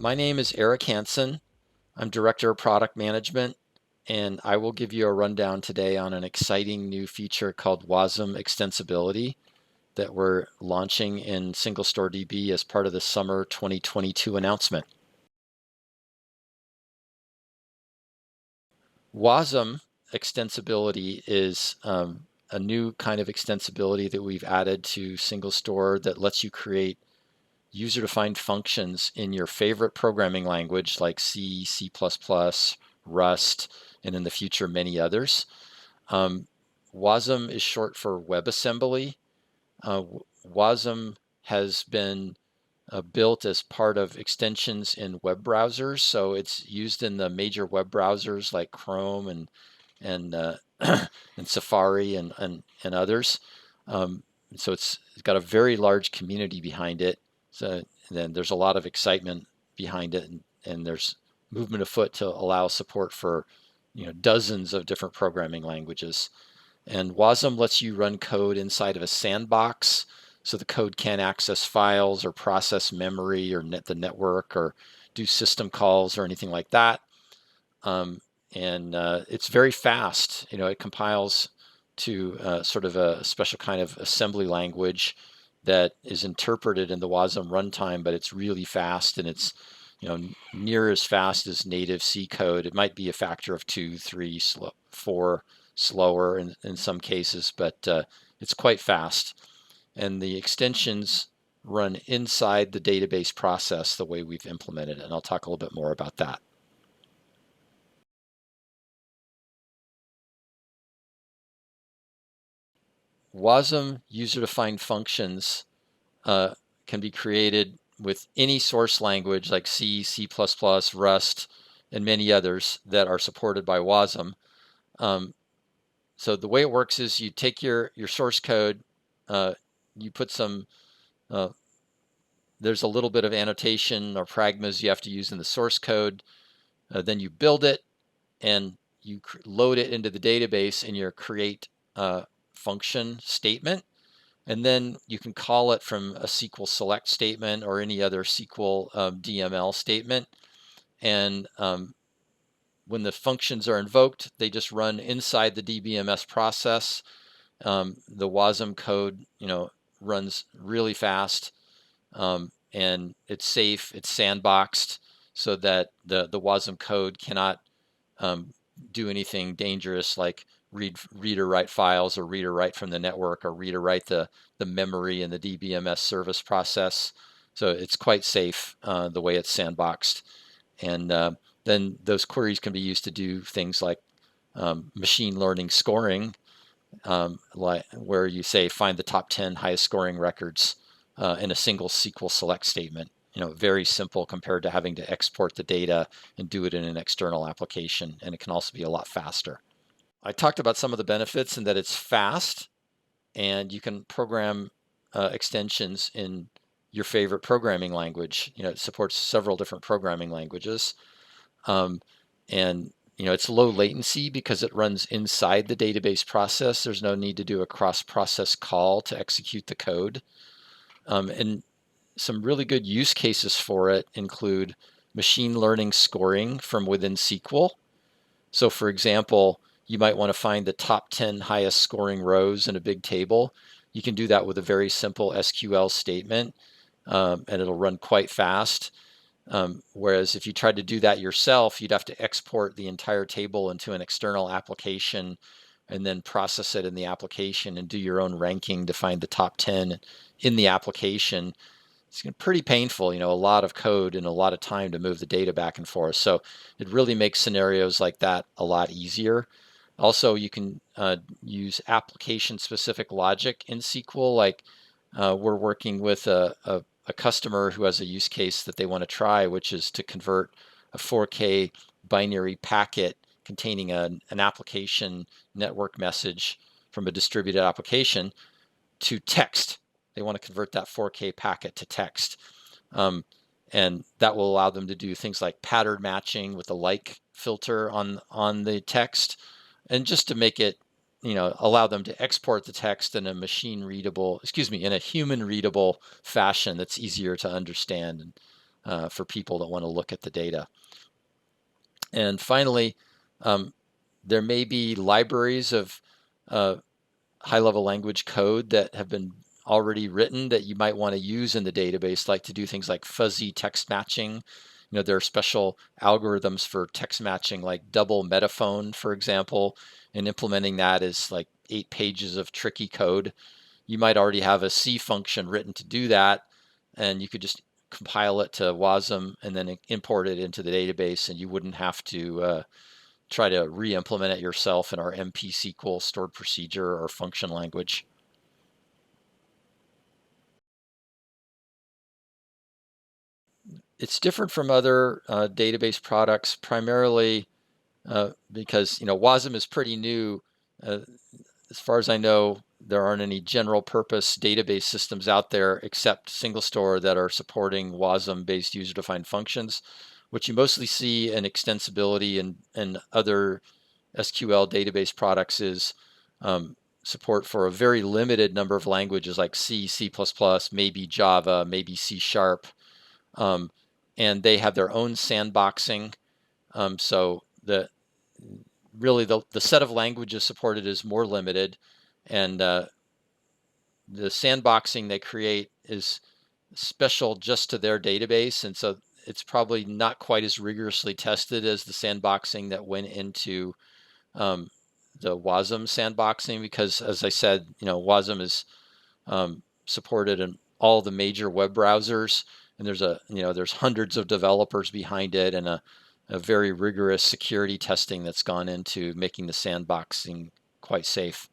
My name is Eric Hanson. I'm Director of Product Management, and I will give you a rundown today on an exciting new feature called Wasm Extensibility that we're launching in SingleStoreDB as part of the summer 2022 announcement. Wasm Extensibility is a new kind of extensibility that we've added to SingleStore that lets you create user-defined functions in your favorite programming language like C, C++, Rust, and in the future many others. Wasm is short for WebAssembly. Wasm has been built as part of extensions in web browsers, so it's used in the major web browsers like Chrome and and Safari and others. So it's got a very large community behind it. So then there's a lot of excitement behind it, and there's movement afoot to allow support for dozens of different programming languages. And Wasm lets you run code inside of a sandbox, so the code can't access files or process memory or the network or do system calls or anything like that. It's very fast. It compiles to sort of a special kind of assembly language that is interpreted in the Wasm runtime, but it's really fast, and it's near as fast as native C code. It might be a factor of 2, 3, 4 slower in some cases, but it's quite fast. And the extensions run inside the database process the way we've implemented it, and I'll talk a little bit more about that. Wasm user-defined functions can be created with any source language like C, C++, Rust, and many others that are supported by Wasm. So the way it works is you take your source code, you put some, there's a little bit of annotation or pragmas you have to use in the source code, then you build it and you load it into the database in your create function statement, and then you can call it from a SQL select statement or any other SQL DML statement. And when the functions are invoked, they just run inside the DBMS process. The Wasm code, runs really fast, and it's safe. It's sandboxed so that the Wasm code cannot do anything dangerous like read or write files, or read or write from the network, or read or write the memory in the DBMS service process. So it's quite safe the way it's sandboxed. And then those queries can be used to do things like machine learning scoring, like where you say find the top 10 highest scoring records in a single SQL select statement. Very simple compared to having to export the data and do it in an external application, and it can also be a lot faster. I talked about some of the benefits and that it's fast, and you can program extensions in your favorite programming language. It supports several different programming languages. And it's low latency because it runs inside the database process. There's no need to do a cross-process call to execute the code. And some really good use cases for it include machine learning scoring from within SQL. So for example, you might want to find the top 10 highest scoring rows in a big table. You can do that with a very simple SQL statement, and it'll run quite fast. Whereas if you tried to do that yourself, you'd have to export the entire table into an external application and then process it in the application and do your own ranking to find the top 10 in the application. It's pretty painful, a lot of code and a lot of time to move the data back and forth. So it really makes scenarios like that a lot easier. Also, you can use application-specific logic in SQL. Like we're working with a customer who has a use case that they want to try, which is to convert a 4K binary packet containing an application network message from a distributed application to text. They want to convert that 4K packet to text. And that will allow them to do things like pattern matching with a like filter on the text, and just to make it, allow them to export the text in a in a human readable fashion that's easier to understand. for people that want to look at the data. And finally, there may be libraries of high-level language code that have been already written that you might want to use in the database, like to do things like fuzzy text matching. There are special algorithms for text matching, like double metaphone, for example, and implementing that is like 8 pages of tricky code. You might already have a C function written to do that, and you could just compile it to Wasm and then import it into the database, and you wouldn't have to try to re-implement it yourself in our MP SQL stored procedure or function language. It's different from other database products, primarily because Wasm is pretty new. As far as I know, there aren't any general purpose database systems out there except SingleStore that are supporting Wasm-based user-defined functions. What you mostly see in extensibility and other SQL database products is support for a very limited number of languages like C, C++, maybe Java, maybe C#. And they have their own sandboxing. So the set of languages supported is more limited, and the sandboxing they create is special just to their database, and so it's probably not quite as rigorously tested as the sandboxing that went into the Wasm sandboxing, because as I said, Wasm is supported in all the major web browsers, and there's hundreds of developers behind it, and a very rigorous security testing that's gone into making the sandboxing quite safe.